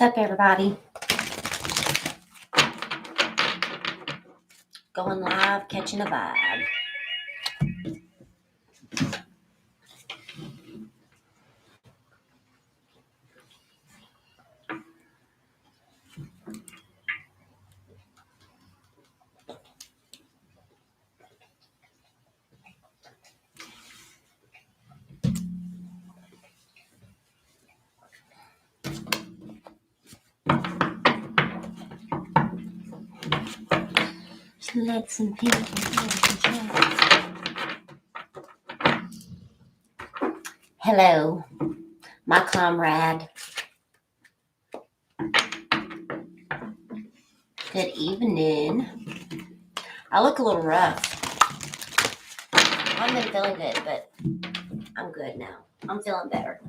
What's up, everybody? Going live, catching a vibe. Let some people chat. Hello, my comrade. Good evening. I look a little rough. I haven't been feeling good, but I'm good now. I'm feeling better.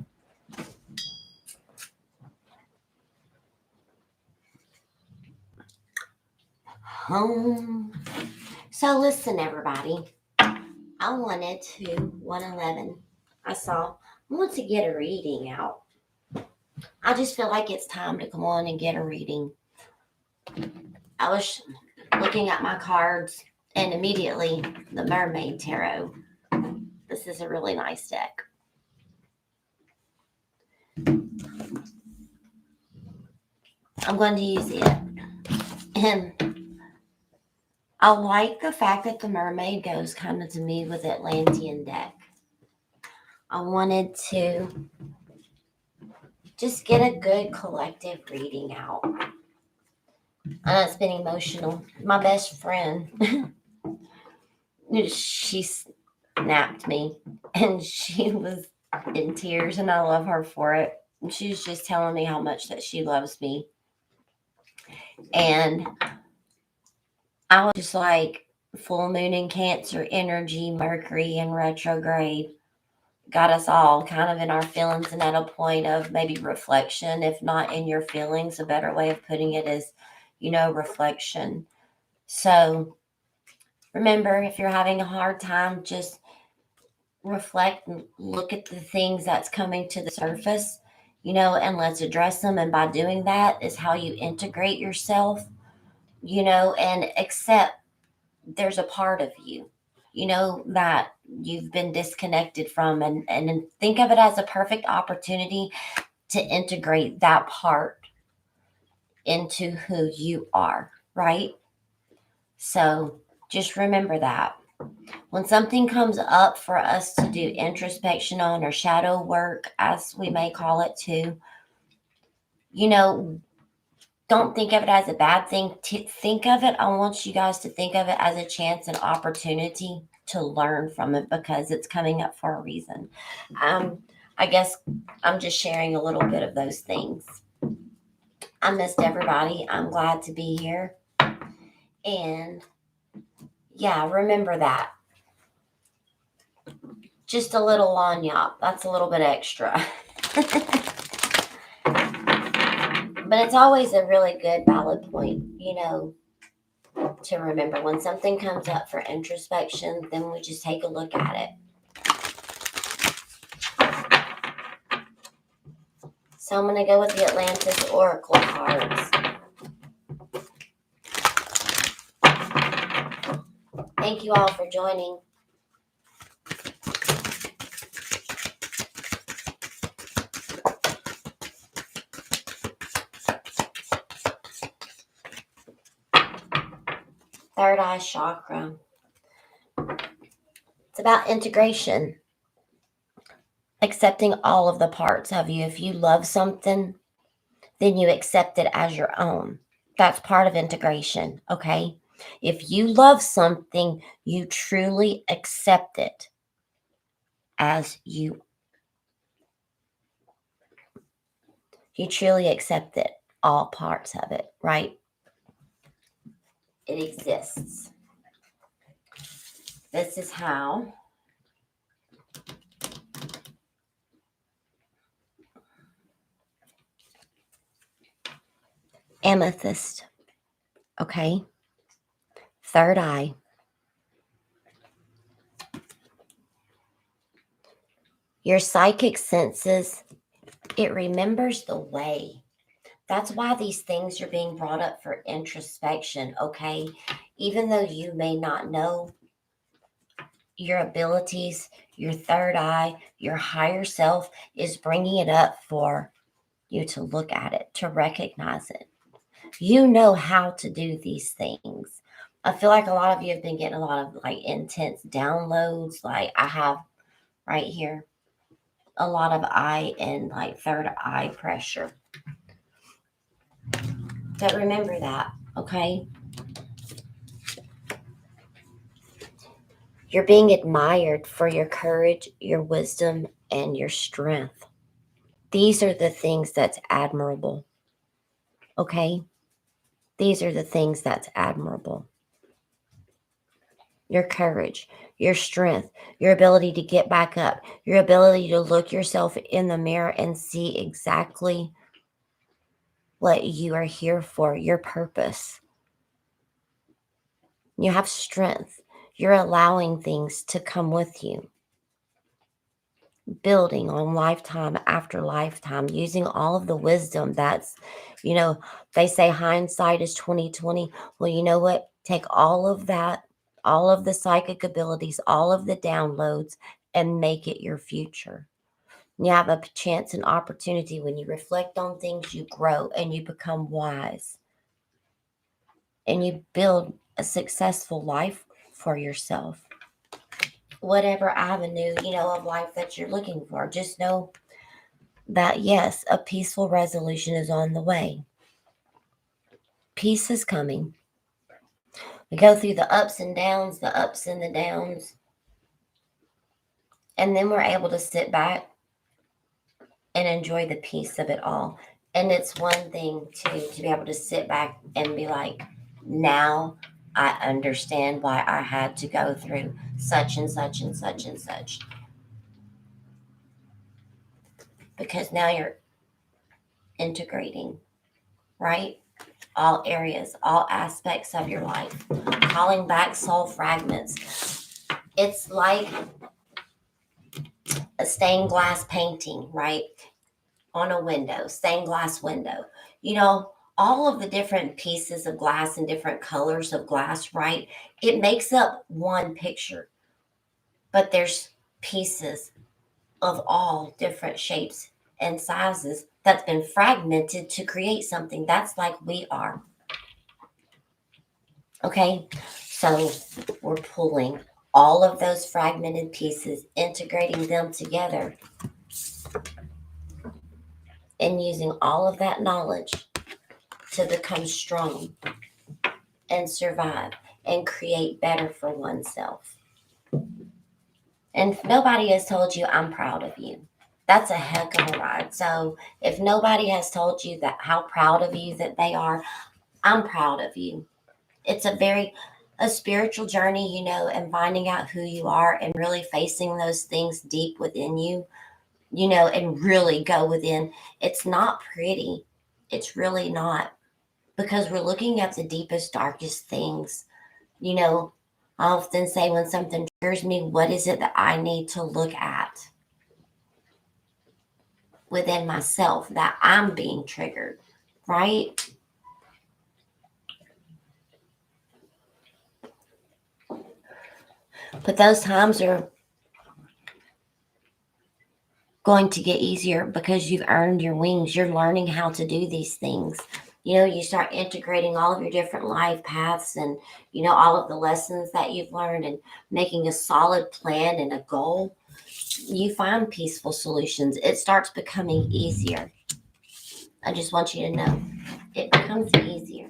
Home. So listen, everybody. I wanted to 111. I want to get a reading out. I just feel like it's time to come on and get a reading. I was looking at my cards and immediately the Mermaid Tarot. This is a really nice deck. I'm going to use it. And I like the fact that the mermaid goes kind of to me with Atlantean deck. I wanted to just get a good collective reading out. I know it's been emotional. My best friend, she snapped me and she was in tears, and I love her for it. She was just telling me how much that she loves me. And I was just like, full moon in Cancer energy, Mercury in retrograde, got us all kind of in our feelings and at a point of maybe reflection, if not in your feelings. A better way of putting it is, reflection. So remember, if you're having a hard time, just reflect and look at the things that's coming to the surface, and let's address them. And by doing that is how you integrate yourself, and accept there's a part of you, that you've been disconnected from, and think of it as a perfect opportunity to integrate that part into who you are, right? So just remember that. When something comes up for us to do introspection on, or shadow work, as we may call it too, don't think of it as a bad thing. Think of it, I want you guys to think of it as a chance and opportunity to learn from it, because it's coming up for a reason. I guess I'm just sharing a little bit of those things. I missed everybody. I'm glad to be here. And yeah, remember that. Just a little lanyap. That's a little bit extra. But it's always a really good, valid point, to remember. When something comes up for introspection, then we just take a look at it. So I'm going to go with the Atlantis Oracle cards. Thank you all for joining. Third eye chakra. It's about integration. Accepting all of the parts of you. If you love something, then you accept it as your own. That's part of integration, okay? If you love something, you truly accept it as you. You truly accept it, all parts of it, right? It exists. This is how amethyst, okay? Third eye. Your psychic senses, it remembers the way That's why these things are being brought up for introspection, okay? Even though you may not know your abilities, your third eye, your higher self is bringing it up for you to look at it, to recognize it. You know how to do these things. I feel like a lot of you have been getting a lot of like intense downloads. Like I have right here a lot of eye and like third eye pressure. But remember that, okay? You're being admired for your courage, your wisdom, and your strength. These are the things that's admirable, okay? These are the things that's admirable. Your courage, your strength, your ability to get back up, your ability to look yourself in the mirror and see exactly what you are here for, your purpose. You have strength. You're allowing things to come with you. Building on lifetime after lifetime, using all of the wisdom that's, they say hindsight is 2020. Well, you know what? Take all of that, all of the psychic abilities, all of the downloads, and make it your future. You have a chance and opportunity when you reflect on things, you grow and you become wise. And you build a successful life for yourself. Whatever avenue, of life that you're looking for, just know that yes, a peaceful resolution is on the way. Peace is coming. We go through the ups and downs, the ups and the downs, and then we're able to sit back and enjoy the peace of it all. And it's one thing to be able to sit back and be like, now I understand why I had to go through such and such and such and such. Because now you're integrating, right? All areas, all aspects of your life, calling back soul fragments. It's like a stained glass painting, right? On a window, stained glass window. All of the different pieces of glass and different colors of glass, right? It makes up one picture, but there's pieces of all different shapes and sizes that's been fragmented to create something. That's like we are. Okay, so we're pulling all of those fragmented pieces, integrating them together, and using all of that knowledge to become strong and survive and create better for oneself. And if nobody has told you, I'm proud of you. That's a heck of a ride. So if nobody has told you that how proud of you that they are, I'm proud of you. It's a spiritual journey, and finding out who you are and really facing those things deep within you, and really go within. It's not pretty. It's really not, because we're looking at the deepest, darkest things. I often say when something triggers me, what is it that I need to look at within myself that I'm being triggered, right? But those times are going to get easier because you've earned your wings. You're learning how to do these things. You start integrating all of your different life paths and, all of the lessons that you've learned and making a solid plan and a goal. You find peaceful solutions. It starts becoming easier. I just want you to know it becomes easier.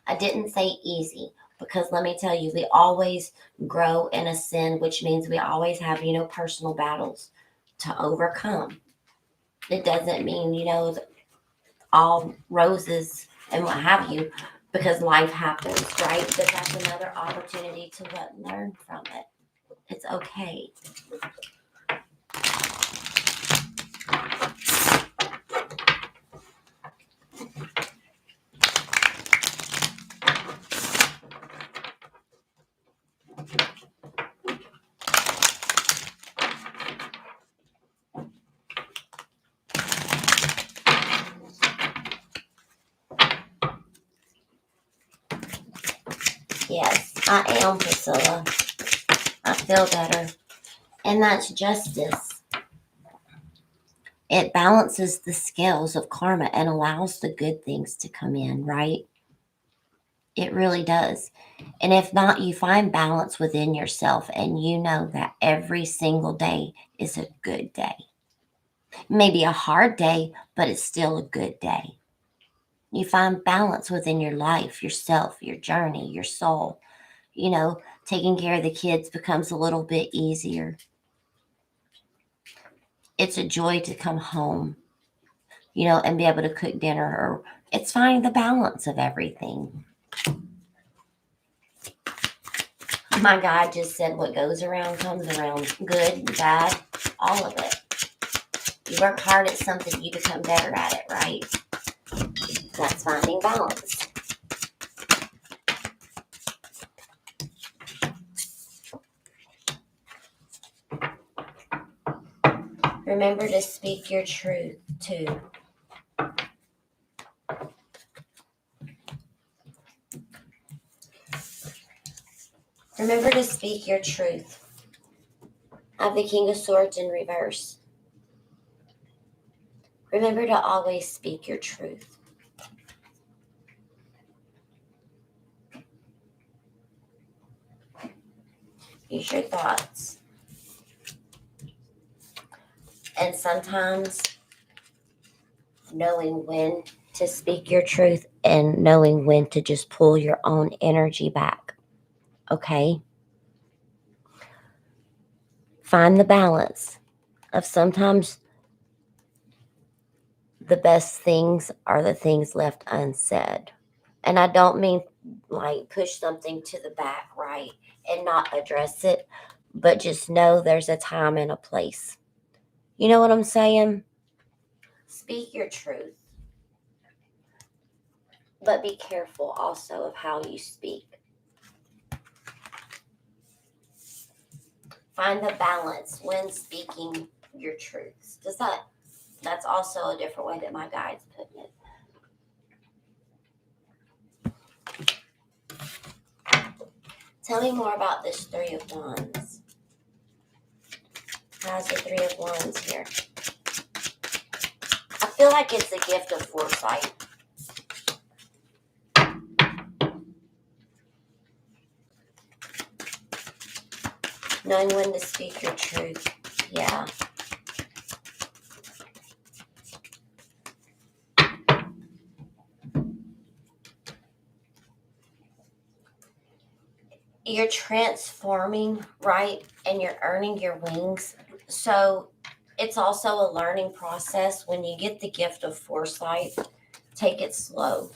I didn't say easy because let me tell you, we always grow and ascend, which means we always have, personal battles to overcome. It doesn't mean, all roses and what have you, because life happens, right? But that's another opportunity to learn from it. It's okay. I am, Priscilla. I feel better. And that's justice. It balances the scales of karma and allows the good things to come in, right? It really does. And if not, you find balance within yourself and you know that every single day is a good day. Maybe a hard day, but it's still a good day. You find balance within your life, yourself, your journey, your soul. Taking care of the kids becomes a little bit easier. It's a joy to come home, and be able to cook dinner, or it's finding the balance of everything. My guy just said what goes around comes around, good, bad, all of it. You work hard at something, you become better at it, right? That's finding balance. Remember to speak your truth, too. Remember to speak your truth. I have the King of Swords in reverse. Remember to always speak your truth. Use your thoughts. And sometimes knowing when to speak your truth and knowing when to just pull your own energy back. Okay? Find the balance of sometimes the best things are the things left unsaid. And I don't mean like push something to the back, right, and not address it, but just know there's a time and a place. You know what I'm saying? Speak your truth. But be careful also of how you speak. Find the balance when speaking your truths. That's also a different way that my guide's putting it. Tell me more about this Three of Wands. How's the Three of Wands here? I feel like it's a gift of foresight. Knowing when to speak your truth. Yeah. You're transforming, right? And you're earning your wings. So it's also a learning process. When you get the gift of foresight, take it slow.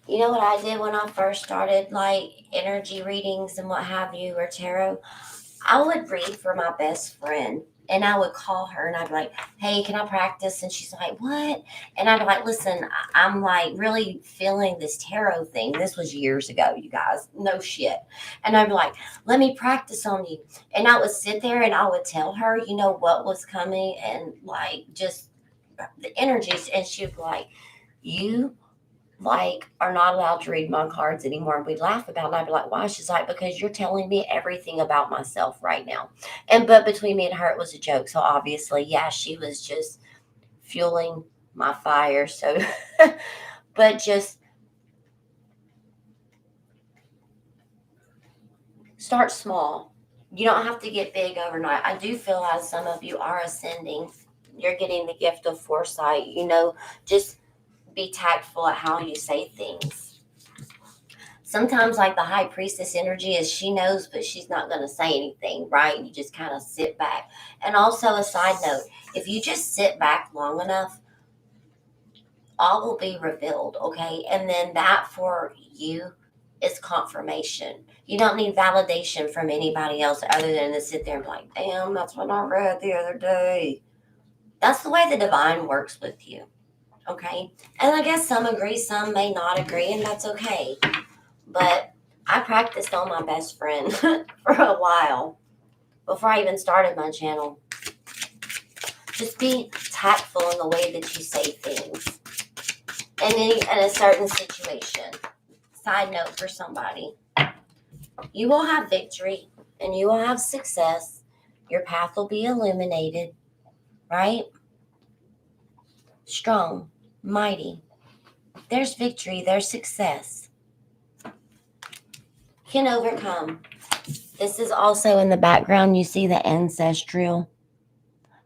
You know what I did when I first started, like energy readings and what have you, or tarot? I would read for my best friend. And I would call her and I'd be like, hey, can I practice? And she's like, what? And I'd be like, listen, I'm like really feeling this tarot thing. This was years ago, you guys. No shit. And I'd be like, let me practice on you. And I would sit there and I would tell her, what was coming and like just the energies. And she'd be like, you are not allowed to read my cards anymore. And we'd laugh about it. And I'd be like, why? She's like, because you're telling me everything about myself right now. But between me and her, it was a joke. So obviously, yeah, she was just fueling my fire. So, but just start small. You don't have to get big overnight. I do feel as some of you are ascending. You're getting the gift of foresight. Just be tactful at how you say things. Sometimes like the high priestess energy is she knows, but she's not going to say anything, right? You just kind of sit back. And also a side note, if you just sit back long enough, all will be revealed, okay? And then that for you is confirmation. You don't need validation from anybody else other than to sit there and be like, damn, that's what I read the other day. That's the way the divine works with you, okay? And I guess some agree, some may not agree, and that's okay. But I practiced on my best friend for a while before I even started my channel. Just be tactful in the way that you say things. in a certain situation. Side note for somebody. You will have victory and you will have success. Your path will be illuminated, right? Strong, mighty. There's victory, there's success. Can overcome. This is also in the background. You see the ancestral.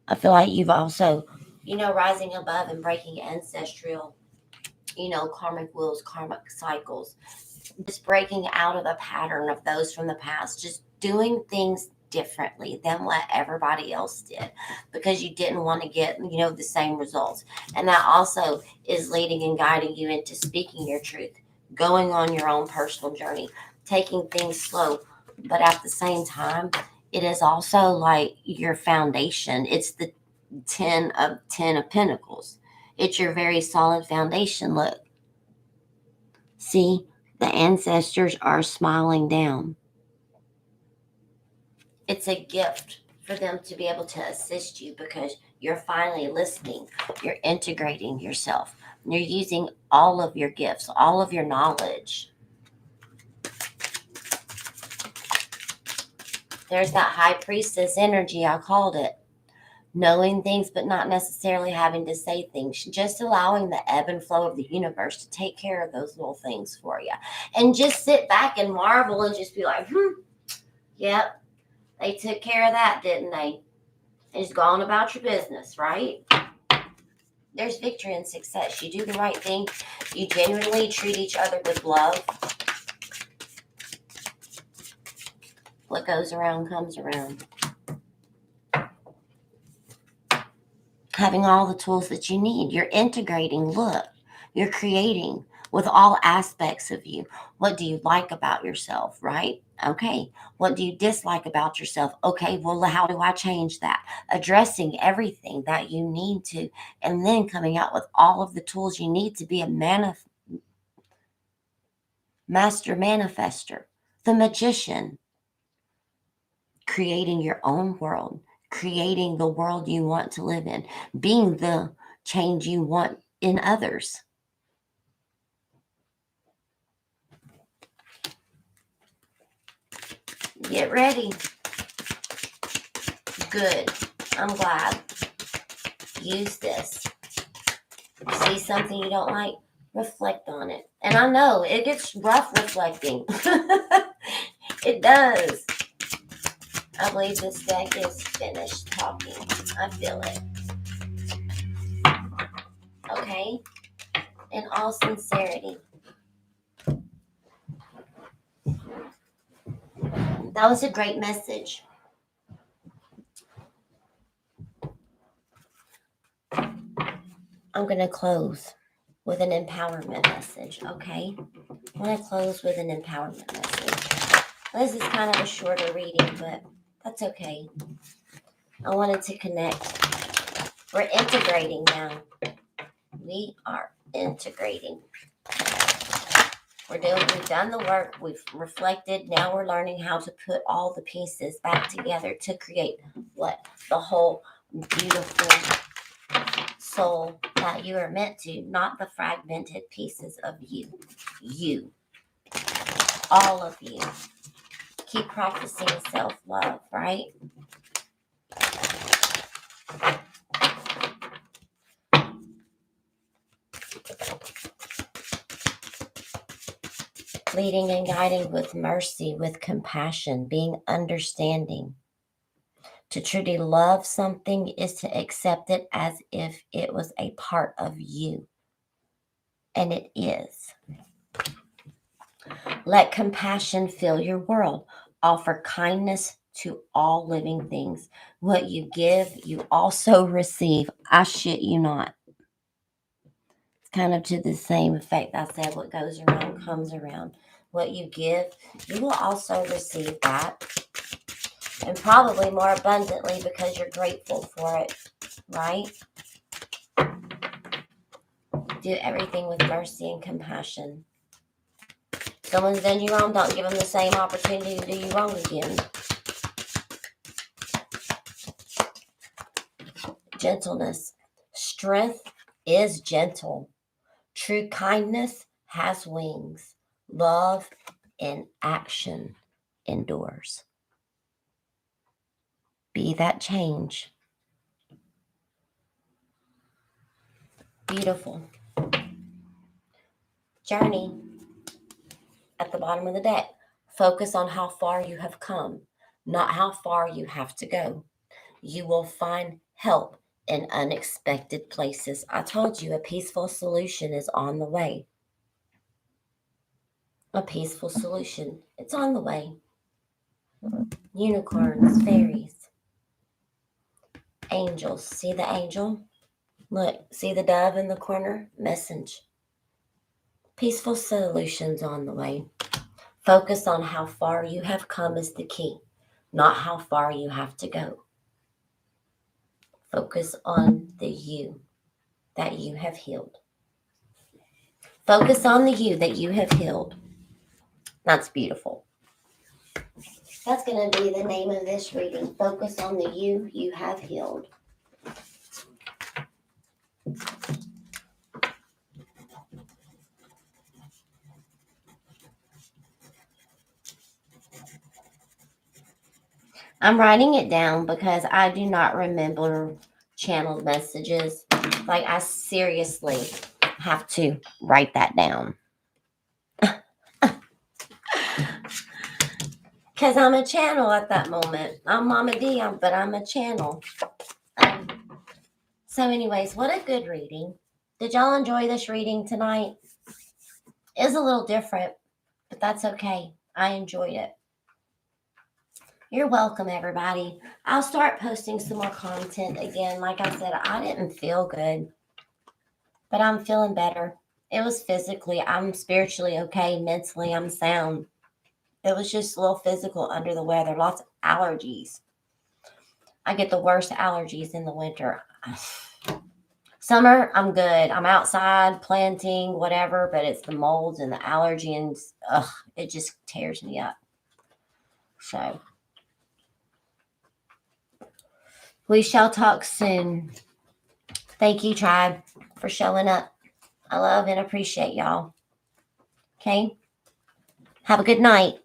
I feel like you've also, rising above and breaking ancestral, karmic wheels, karmic cycles. Just breaking out of a pattern of those from the past. Just doing things differently than what everybody else did because you didn't want to get, the same results. And that also is leading and guiding you into speaking your truth, going on your own personal journey, taking things slow. But at the same time, it is also like your foundation. It's the 10 of Pentacles. It's your very solid foundation. Look. See, the ancestors are smiling down. It's a gift for them to be able to assist you because you're finally listening. You're integrating yourself. You're using all of your gifts, all of your knowledge. There's that high priestess energy, I called it. Knowing things, but not necessarily having to say things. Just allowing the ebb and flow of the universe to take care of those little things for you. And just sit back and marvel and just be like, yep, they took care of that, didn't they? And just go on about your business, right? There's victory and success. You do the right thing. You genuinely treat each other with love. What goes around comes around. Having all the tools that you need. You're integrating. Look, you're creating with all aspects of you. What do you like about yourself, right? Okay. What do you dislike about yourself? Okay, well, how do I change that? Addressing everything that you need to, and then coming out with all of the tools you need to be a master manifester, the magician, creating your own world, creating the world you want to live in, being the change you want in others. Get ready. Good. I'm glad. Use this. See something you don't like? Reflect on it. And I know it gets rough reflecting. It does. I believe this deck is finished talking. I feel it. Okay? In all sincerity. That was a great message. I'm going to close with an empowerment message, okay? I want to close with an empowerment message. This is kind of a shorter reading, but that's okay. I wanted to connect. We're integrating now. We are integrating. We've done the work. We've reflected. Now we're learning how to put all the pieces back together to create what? The whole beautiful soul that you are meant to, not the fragmented pieces of you. You. All of you. Keep practicing self-love, right? Leading and guiding with mercy, with compassion, being understanding. To truly love something is to accept it as if it was a part of you. And it is. Let compassion fill your world. Offer kindness to all living things. What you give, you also receive. I shit you not. It's kind of to the same effect I said, what goes around comes around. What you give, you will also receive that. And probably more abundantly because you're grateful for it, right? Do everything with mercy and compassion. Someone's done you wrong, don't give them the same opportunity to do you wrong again. Gentleness. Strength is gentle. True kindness has wings. Love in action endures. Be that change. Beautiful. Journey at the bottom of the deck. Focus on how far you have come, not how far you have to go. You will find help in unexpected places. I told you a peaceful solution is on the way. A peaceful solution. It's on the way. Unicorns, fairies, angels. See the angel? Look, see the dove in the corner? Message. Peaceful solutions on the way. Focus on how far you have come is the key, not how far you have to go. Focus on the you that you have healed. Focus on the you that you have healed. That's beautiful. That's going to be the name of this reading. Focus on the you have healed. I'm writing it down because I do not remember channeled messages. Like, I seriously have to write that down. Because I'm a channel at that moment. I'm Mama D, but I'm a channel. So anyways, what a good reading. Did y'all enjoy this reading tonight? It's a little different, but that's okay. I enjoyed it. You're welcome, everybody. I'll start posting some more content again. Like I said, I didn't feel good, but I'm feeling better. It was physically, I'm spiritually okay. Mentally, I'm sound. It was just a little physical under the weather. Lots of allergies. I get the worst allergies in the winter. Summer, I'm good. I'm outside planting, whatever, but it's the molds and the allergens. Ugh, it just tears me up. So, we shall talk soon. Thank you, tribe, for showing up. I love and appreciate y'all. Okay? Have a good night.